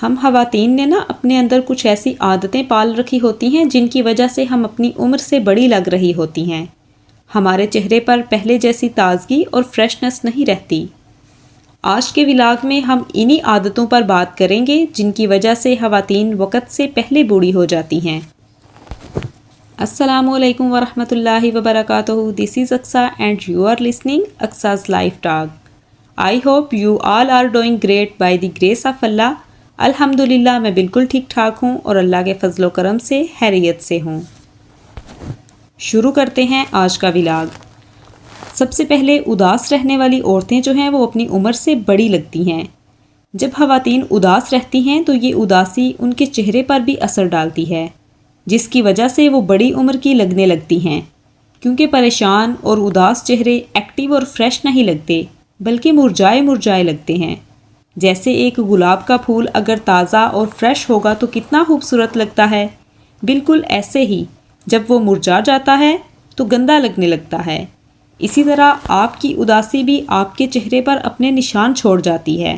ہم خواتین نے اپنے اندر کچھ ایسی عادتیں پال رکھی ہوتی ہیں جن کی وجہ سے ہم اپنی عمر سے بڑی لگ رہی ہوتی ہیں۔ ہمارے چہرے پر پہلے جیسی تازگی اور فریشنس نہیں رہتی۔ آج کے ولاگ میں ہم انہی عادتوں پر بات کریں گے جن کی وجہ سے خواتین وقت سے پہلے بوڑھی ہو جاتی ہیں۔ السلام علیکم ورحمۃ اللہ وبرکاتہ۔ This is Aqsa and you are listening Aqsa's life talk. I hope you all are doing great by the grace of Allah۔ الحمدللہ میں بالکل ٹھیک ٹھاک ہوں اور اللہ کے فضل و کرم سے خیریت سے ہوں۔ شروع کرتے ہیں آج کا ولاگ۔ سب سے پہلے اداس رہنے والی عورتیں جو ہیں وہ اپنی عمر سے بڑی لگتی ہیں۔ جب خواتین اداس رہتی ہیں تو یہ اداسی ان کے چہرے پر بھی اثر ڈالتی ہے، جس کی وجہ سے وہ بڑی عمر کی لگنے لگتی ہیں، کیونکہ پریشان اور اداس چہرے ایکٹیو اور فریش نہیں لگتے بلکہ مرجھائے مرجھائے لگتے ہیں۔ جیسے ایک گلاب کا پھول اگر تازہ اور فریش ہوگا تو کتنا خوبصورت لگتا ہے، بالکل ایسے ہی جب وہ مرجھا جاتا ہے تو گندا لگنے لگتا ہے۔ اسی طرح آپ کی اداسی بھی آپ کے چہرے پر اپنے نشان چھوڑ جاتی ہے۔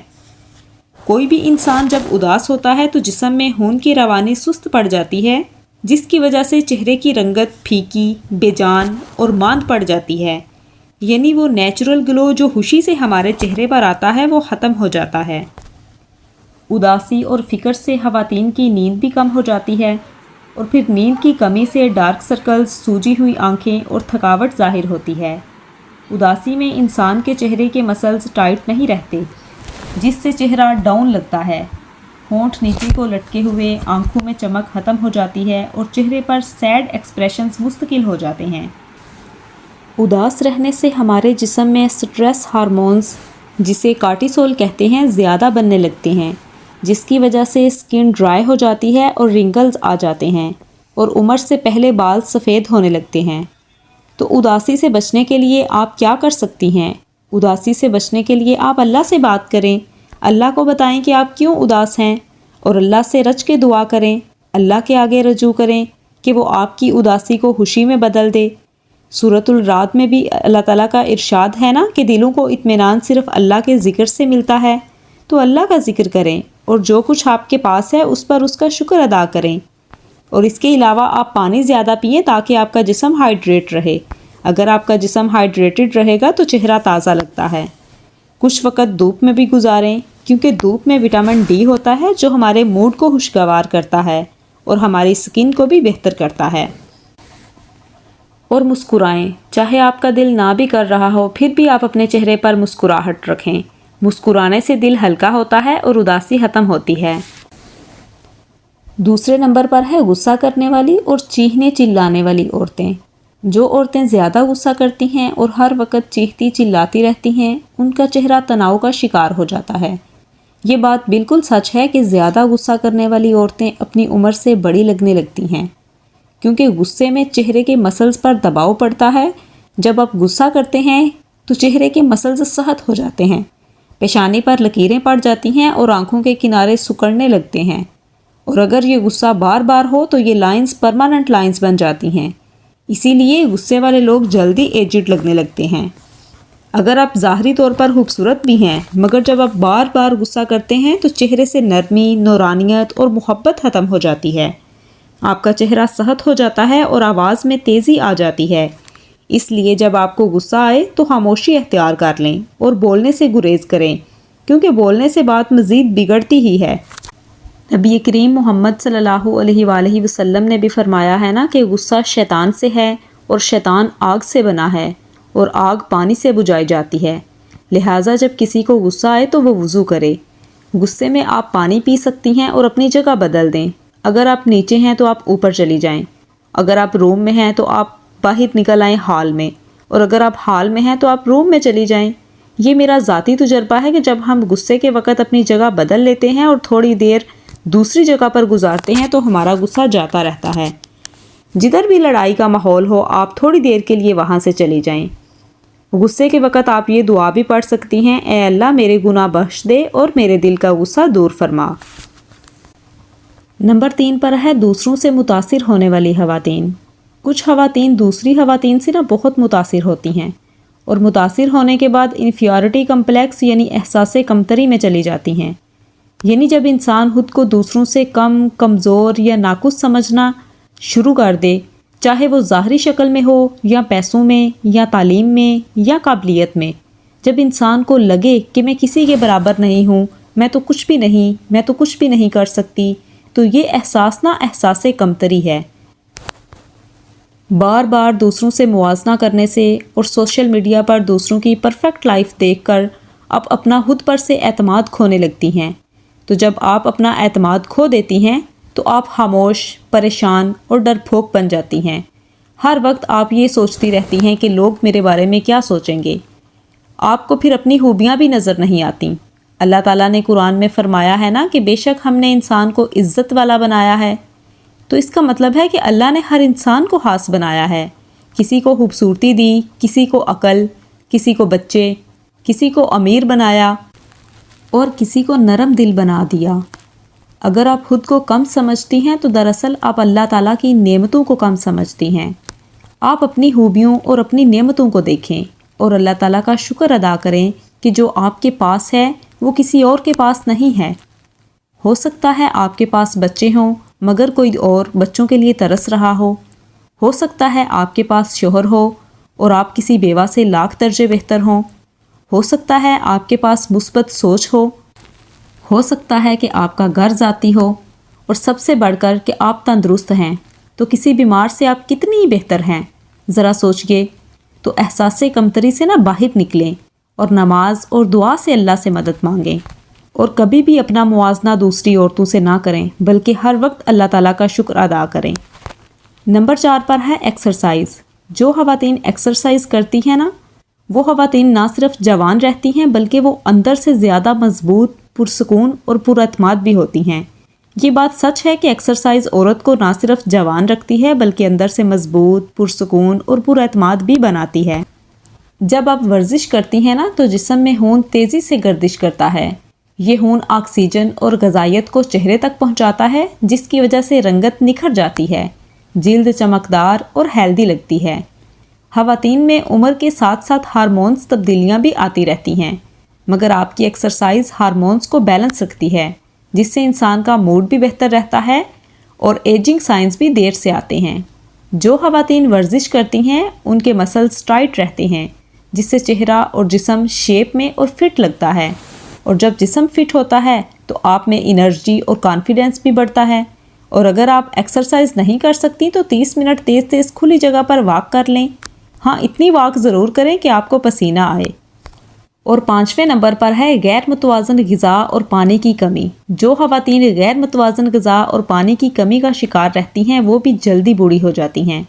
کوئی بھی انسان جب اداس ہوتا ہے تو جسم میں خون کی روانی سست پڑ جاتی ہے، جس کی وجہ سے چہرے کی رنگت پھیکی، بے جان اور ماند پڑ جاتی ہے، یعنی وہ نیچرل گلو جو خوشی سے ہمارے چہرے پر آتا ہے وہ ختم ہو جاتا ہے۔ اداسی اور فکر سے خواتین کی نیند بھی کم ہو جاتی ہے، اور پھر نیند کی کمی سے ڈارک سرکلز، سوجی ہوئی آنکھیں اور تھکاوٹ ظاہر ہوتی ہے۔ اداسی میں انسان کے چہرے کے مسلز ٹائٹ نہیں رہتے، جس سے چہرہ ڈاؤن لگتا ہے، ہونٹ نیچے کو لٹکے ہوئے، آنکھوں میں چمک ختم ہو جاتی ہے اور چہرے پر سیڈ ایکسپریشنز مستقل ہو جاتے ہیں۔ اداس رہنے سے ہمارے جسم میں سٹریس ہارمونز، جسے کارٹیسول کہتے ہیں، زیادہ بننے لگتے ہیں، جس کی وجہ سے اسکن ڈرائی ہو جاتی ہے اور رنکلز آ جاتے ہیں اور عمر سے پہلے بال سفید ہونے لگتے ہیں۔ تو اداسی سے بچنے کے لیے آپ کیا کر سکتی ہیں؟ اداسی سے بچنے کے لیے آپ اللہ سے بات کریں، اللہ کو بتائیں کہ آپ کیوں اداس ہیں، اور اللہ سے رج کے دعا کریں، اللہ کے آگے رجوع کریں کہ وہ آپ کی اداسی کو خوشی میں بدل دے۔ سورۃ الرعد میں بھی اللہ تعالیٰ کا ارشاد ہے کہ دلوں کو اطمینان صرف اللہ کے ذکر سے ملتا ہے، تو اللہ کا ذکر کریں اور جو کچھ آپ کے پاس ہے اس پر اس کا شکر ادا کریں، اور اس کے علاوہ آپ پانی زیادہ پئیں تاکہ آپ کا جسم ہائیڈریٹ رہے۔ اگر آپ کا جسم ہائیڈریٹڈ رہے گا تو چہرہ تازہ لگتا ہے۔ کچھ وقت دھوپ میں بھی گزاریں، کیونکہ دھوپ میں وٹامن ڈی ہوتا ہے جو ہمارے موڈ کو خوشگوار کرتا ہے اور ہماری سکن کو بھی بہتر کرتا ہے۔ اور مسکرائیں، چاہے آپ کا دل نہ بھی کر رہا ہو پھر بھی آپ اپنے چہرے پر مسکراہٹ رکھیں۔ مسکرانے سے دل ہلکا ہوتا ہے اور اداسی ختم ہوتی ہے۔ دوسرے نمبر پر ہے غصہ کرنے والی اور چیخنے چلانے والی عورتیں۔ جو عورتیں زیادہ غصہ کرتی ہیں اور ہر وقت چیختی چلاتی رہتی ہیں، ان کا چہرہ تناؤ کا شکار ہو جاتا ہے۔ یہ بات بالکل سچ ہے کہ زیادہ غصہ کرنے والی عورتیں اپنی عمر سے بڑی لگنے لگتی ہیں، کیونکہ غصے میں چہرے کے مسلز پر دباؤ پڑتا ہے۔ جب آپ غصہ کرتے ہیں تو چہرے کے مسلز سخت ہو جاتے ہیں، پیشانی پر لکیریں پڑ جاتی ہیں اور آنکھوں کے کنارے سکڑنے لگتے ہیں، اور اگر یہ غصہ بار بار ہو تو یہ لائنز پرماننٹ لائنز بن جاتی ہیں۔ اسی لیے غصے والے لوگ جلدی ایجڈ لگنے لگتے ہیں۔ اگر آپ ظاہری طور پر خوبصورت بھی ہیں مگر جب آپ بار بار غصہ کرتے ہیں تو چہرے سے نرمی، نورانیت اور محبت ختم ہو جاتی ہے۔ آپ کا چہرہ سخت ہو جاتا ہے اور آواز میں تیزی آ جاتی ہے۔ اس لیے جب آپ کو غصہ آئے تو خاموشی اختیار کر لیں اور بولنے سے گریز کریں، کیونکہ بولنے سے بات مزید بگڑتی ہی ہے۔ نبی کریم محمد صلی اللہ علیہ وآلہ وسلم نے بھی فرمایا ہے کہ غصہ شیطان سے ہے اور شیطان آگ سے بنا ہے اور آگ پانی سے بجھائی جاتی ہے، لہٰذا جب کسی کو غصہ آئے تو وہ وضو کرے۔ غصے میں آپ پانی پی سکتی ہیں اور اپنی جگہ بدل دیں۔ اگر آپ نیچے ہیں تو آپ اوپر چلی جائیں، اگر آپ روم میں ہیں تو آپ باہر نکل آئیں ہال میں، اور اگر آپ ہال میں ہیں تو آپ روم میں چلی جائیں۔ یہ میرا ذاتی تجربہ ہے کہ جب ہم غصے کے وقت اپنی جگہ بدل لیتے ہیں اور تھوڑی دیر دوسری جگہ پر گزارتے ہیں تو ہمارا غصہ جاتا رہتا ہے۔ جدھر بھی لڑائی کا ماحول ہو آپ تھوڑی دیر کے لیے وہاں سے چلی جائیں۔ غصے کے وقت آپ یہ دعا بھی پڑھ سکتی ہیں، اے اللہ میرے گناہ بخش دے اور میرے دل کا غصہ دور فرما۔ نمبر 3 پر ہے دوسروں سے متاثر ہونے والی خواتین۔ کچھ خواتین دوسری خواتین سے بہت متاثر ہوتی ہیں اور متاثر ہونے کے بعد انفیورٹی کمپلیکس یعنی احساس کمتری میں چلی جاتی ہیں۔ یعنی جب انسان خود کو دوسروں سے کم، کمزور یا ناقص سمجھنا شروع کر دے، چاہے وہ ظاہری شکل میں ہو یا پیسوں میں یا تعلیم میں یا قابلیت میں، جب انسان کو لگے کہ میں کسی کے برابر نہیں ہوں، میں تو کچھ بھی نہیں کر سکتی، تو یہ احساس نہ احساس کمتری ہے۔ بار بار دوسروں سے موازنہ کرنے سے اور سوشل میڈیا پر دوسروں کی پرفیکٹ لائف دیکھ کر آپ اپنا خود پر سے اعتماد کھونے لگتی ہیں۔ تو جب آپ اپنا اعتماد کھو دیتی ہیں تو آپ خاموش، پریشان اور ڈرپوک بن جاتی ہیں۔ ہر وقت آپ یہ سوچتی رہتی ہیں کہ لوگ میرے بارے میں کیا سوچیں گے۔ آپ کو پھر اپنی خوبیاں بھی نظر نہیں آتیں۔ اللہ تعالیٰ نے قرآن میں فرمایا ہے نا کہ بے شک ہم نے انسان کو عزت والا بنایا ہے، تو اس کا مطلب ہے کہ اللہ نے ہر انسان کو خاص بنایا ہے۔ کسی کو خوبصورتی دی، کسی کو عقل، کسی کو بچے، کسی کو امیر بنایا اور کسی کو نرم دل بنا دیا۔ اگر آپ خود کو کم سمجھتی ہیں تو دراصل آپ اللہ تعالیٰ کی نعمتوں کو کم سمجھتی ہیں۔ آپ اپنی خوبیوں اور اپنی نعمتوں کو دیکھیں اور اللہ تعالیٰ کا شکر ادا کریں کہ جو آپ کے پاس ہے وہ کسی اور کے پاس نہیں ہے۔ ہو سکتا ہے آپ کے پاس بچے ہوں مگر کوئی اور بچوں کے لیے ترس رہا ہو سکتا ہے آپ کے پاس شوہر ہو اور آپ کسی بیوہ سے لاکھ درجے بہتر ہوں، ہو سکتا ہے آپ کے پاس مثبت سوچ ہو سکتا ہے کہ آپ کا گھر ذاتی ہو، اور سب سے بڑھ کر کہ آپ تندرست ہیں، تو کسی بیمار سے آپ کتنی بہتر ہیں۔ ذرا سوچئے، تو احساس کمتری سے نہ باہر نکلیں اور نماز اور دعا سے اللہ سے مدد مانگیں، اور کبھی بھی اپنا موازنہ دوسری عورتوں سے نہ کریں بلکہ ہر وقت اللہ تعالیٰ کا شکر ادا کریں۔ نمبر 4 پر ہے ایکسرسائز۔ جو خواتین ایکسرسائز کرتی ہیں نا، وہ خواتین نہ صرف جوان رہتی ہیں بلکہ وہ اندر سے زیادہ مضبوط، پرسکون اور پر اعتماد بھی ہوتی ہیں۔ یہ بات سچ ہے کہ ایکسرسائز عورت کو نہ صرف جوان رکھتی ہے بلکہ اندر سے مضبوط، پرسکون اور پر اعتماد بھی بناتی ہے۔ جب آپ ورزش کرتی ہیں نا تو جسم میں خون تیزی سے گردش کرتا ہے۔ یہ خون آکسیجن اور غذائیت کو چہرے تک پہنچاتا ہے، جس کی وجہ سے رنگت نکھر جاتی ہے، جلد چمکدار اور ہیلدی لگتی ہے۔ خواتین میں عمر کے ساتھ ساتھ ہارمونز تبدیلیاں بھی آتی رہتی ہیں، مگر آپ کی ایکسرسائز ہارمونز کو بیلنس رکھتی ہے، جس سے انسان کا موڈ بھی بہتر رہتا ہے اور ایجنگ سائنز بھی دیر سے آتے ہیں۔ جو خواتین ورزش کرتی ہیں ان کے مسلز ٹائٹ رہتے ہیں، جس سے چہرہ اور جسم شیپ میں اور فٹ لگتا ہے، اور جب جسم فٹ ہوتا ہے تو آپ میں انرجی اور کانفیڈنس بھی بڑھتا ہے۔ اور اگر آپ ایکسرسائز نہیں کر سکتی تو 30 منٹ تیز کھلی جگہ پر واک کر لیں۔ ہاں، اتنی واک ضرور کریں کہ آپ کو پسینہ آئے۔ اور 5ویں نمبر پر ہے غیر متوازن غذا اور پانی کی کمی۔ جو خواتین غیر متوازن غذا اور پانی کی کمی کا شکار رہتی ہیں وہ بھی جلدی بوڑھی ہو جاتی ہیں۔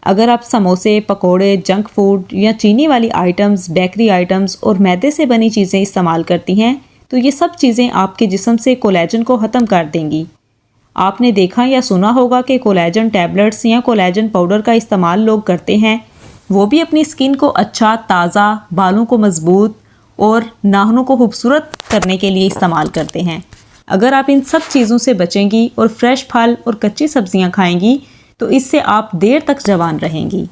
اگر آپ سموسے، پکوڑے، جنک فوڈ یا چینی والی آئٹمز، بیکری آئٹمز اور میدے سے بنی چیزیں استعمال کرتی ہیں تو یہ سب چیزیں آپ کے جسم سے کولیجن کو ختم کر دیں گی۔ آپ نے دیکھا یا سنا ہوگا کہ کولیجن ٹیبلٹس یا کولیجن پاؤڈر کا استعمال لوگ کرتے ہیں، وہ بھی اپنی سکن کو اچھا، تازہ، بالوں کو مضبوط اور ناخنوں کو خوبصورت کرنے کے لیے استعمال کرتے ہیں۔ اگر آپ ان سب چیزوں سے بچیں گی اور فریش پھل اور کچی سبزیاں کھائیں گی تو اس سے آپ دیر تک جوان رہیں گی۔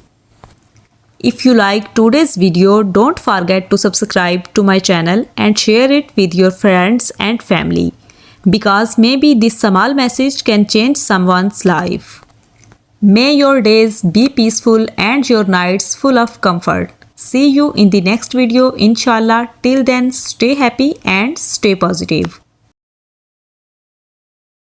If you like today's video, don't forget to subscribe to my channel and share it with your friends and family, because maybe this small message can change someone's life. May your days be peaceful and your nights full of comfort. See you in the next video, inshallah. Till then, stay happy and stay positive.